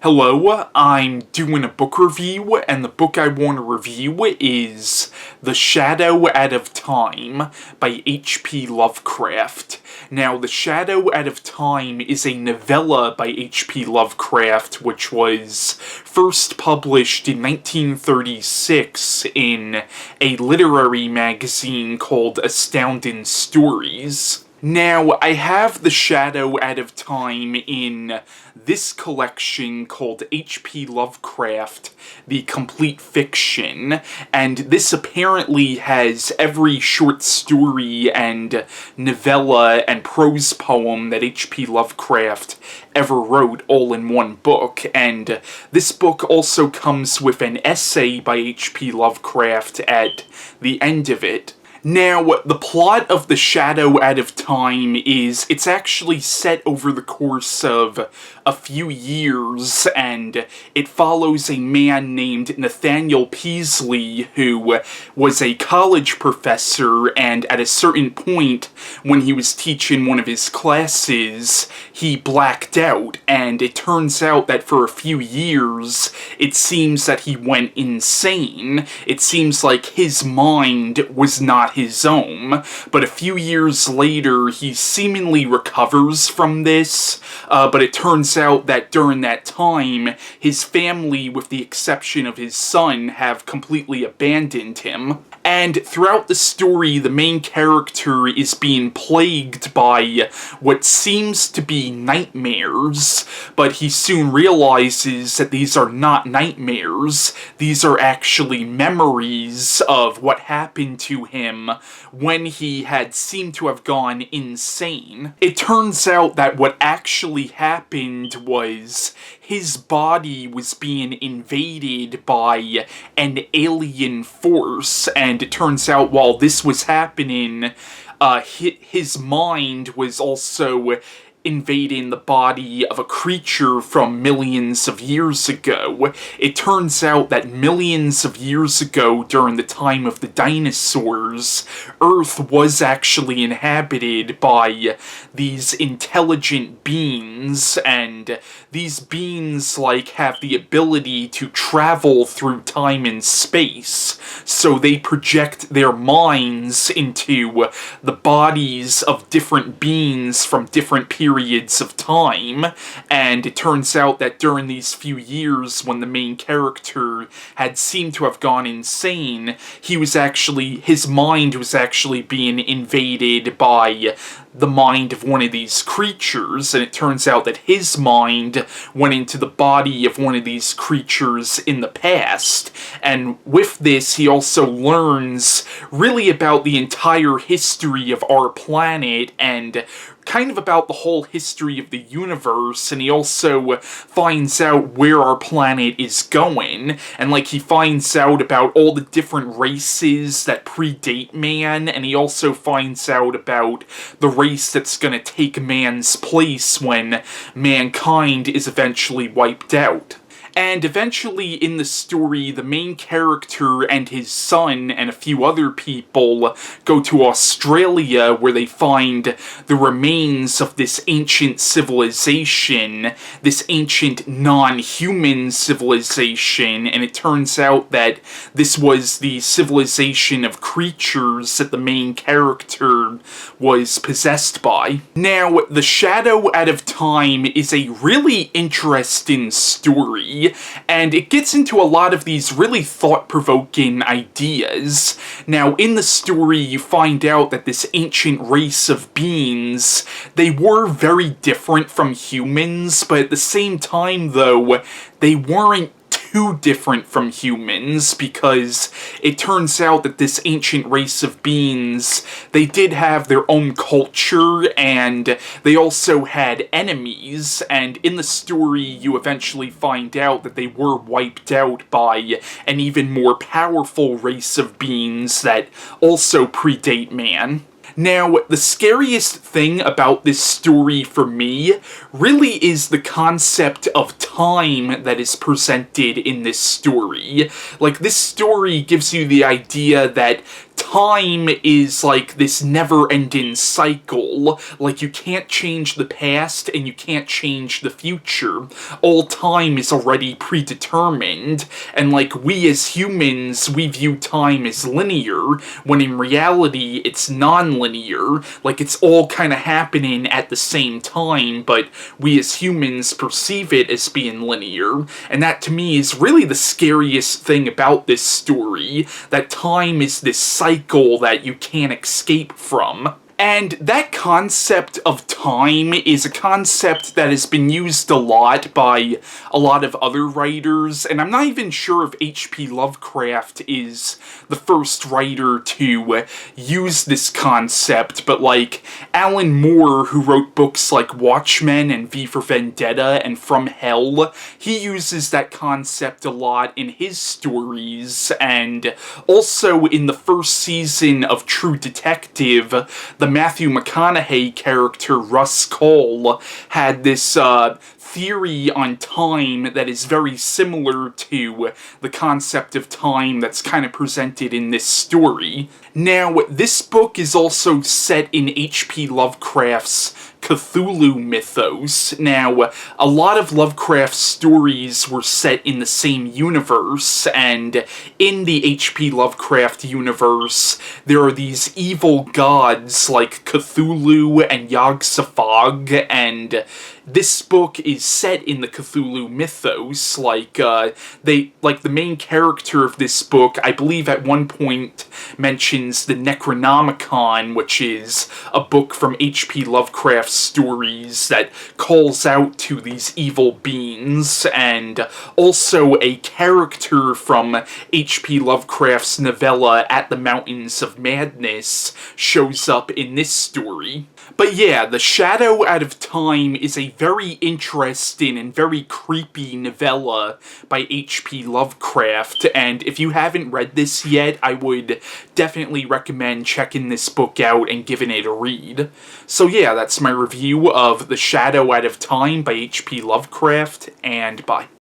Hello, I'm doing a book review, and the book I want to review is The Shadow Out of Time by H.P. Lovecraft. Now, The Shadow Out of Time is a novella by H.P. Lovecraft, which was first published in 1936 in a literary magazine called Astounding Stories. Now, I have The Shadow Out of Time in this collection called H.P. Lovecraft, The Complete Fiction, and this apparently has every short story and novella and prose poem that H.P. Lovecraft ever wrote all in one book, and this book also comes with an essay by H.P. Lovecraft at the end of it. Now, the plot of The Shadow Out of Time is, it's actually set over the course of a few years, and it follows a man named Nathaniel Peaslee, who was a college professor, and at a certain point, when he was teaching one of his classes, he blacked out, and it turns out that for a few years, it seems that he went insane. It seems like his mind was not his own, but a few years later, he seemingly recovers from this, but it turns out that during that time, his family, with the exception of his son, have completely abandoned him. And throughout the story, the main character is being plagued by what seems to be nightmares, but he soon realizes that these are not nightmares. These are actually memories of what happened to him when he had seemed to have gone insane. It turns out that what actually happened was his body was being invaded by an alien force, and it turns out while this was happening, his mind was also invading the body of a creature from millions of years ago. It turns out that millions of years ago, during the time of the dinosaurs, Earth was actually inhabited by these intelligent beings, and these beings, have the ability to travel through time and space, so they project their minds into the bodies of different beings from different periods of time, and it turns out that during these few years when the main character had seemed to have gone insane, his mind was actually being invaded by the mind of one of these creatures, and it turns out that his mind went into the body of one of these creatures in the past, and with this he also learns really about the entire history of our planet and kind of about the whole history of the universe, and he also finds out where our planet is going, and he finds out about all the different races that predate man, and he also finds out about the race that's gonna take man's place when mankind is eventually wiped out. And eventually in the story, the main character and his son and a few other people go to Australia, where they find the remains of this ancient civilization, this ancient non-human civilization, and it turns out that this was the civilization of creatures that the main character was possessed by. Now, The Shadow Out of Time is a really interesting story, and it gets into a lot of these really thought-provoking ideas. Now, in the story, you find out that this ancient race of beings, they were very different from humans, but at the same time, though, they weren't too different from humans, because it turns out that this ancient race of beings, they did have their own culture, and they also had enemies, and in the story you eventually find out that they were wiped out by an even more powerful race of beings that also predate man. Now, the scariest thing about this story for me really is the concept of time that is presented in this story. This story gives you the idea that time is like this never-ending cycle. Like, you can't change the past and you can't change the future. All time is already predetermined, and like, we as humans, we view time as linear, when in reality it's non-linear. Like, it's all kind of happening at the same time, but we as humans perceive it as being linear, and that to me is really the scariest thing about this story, that time is this cycle that you can't escape from. And that concept of time is a concept that has been used a lot by a lot of other writers, and I'm not even sure if H.P. Lovecraft is the first writer to use this concept, but like, Alan Moore, who wrote books like Watchmen and V for Vendetta and From Hell, he uses that concept a lot in his stories, and also in the first season of True Detective, the Matthew McConaughey character, Russ Cole, had this theory on time that is very similar to the concept of time that's kind of presented in this story. Now, this book is also set in H.P. Lovecraft's Cthulhu mythos. Now, a lot of Lovecraft's stories were set in the same universe, and in the H.P. Lovecraft universe, there are these evil gods like Cthulhu and Yog-Sothoth, and this book is set in the Cthulhu mythos. Like, the main character of this book, I believe at one point mentions the Necronomicon, which is a book from H.P. Lovecraft's stories that calls out to these evil beings, and also a character from H.P. Lovecraft's novella At the Mountains of Madness shows up in this story. But yeah, The Shadow Out of Time is a very interesting and very creepy novella by H.P. Lovecraft, and if you haven't read this yet, I would definitely recommend checking this book out and giving it a read. So yeah, that's my review of The Shadow Out of Time by H.P. Lovecraft, and bye.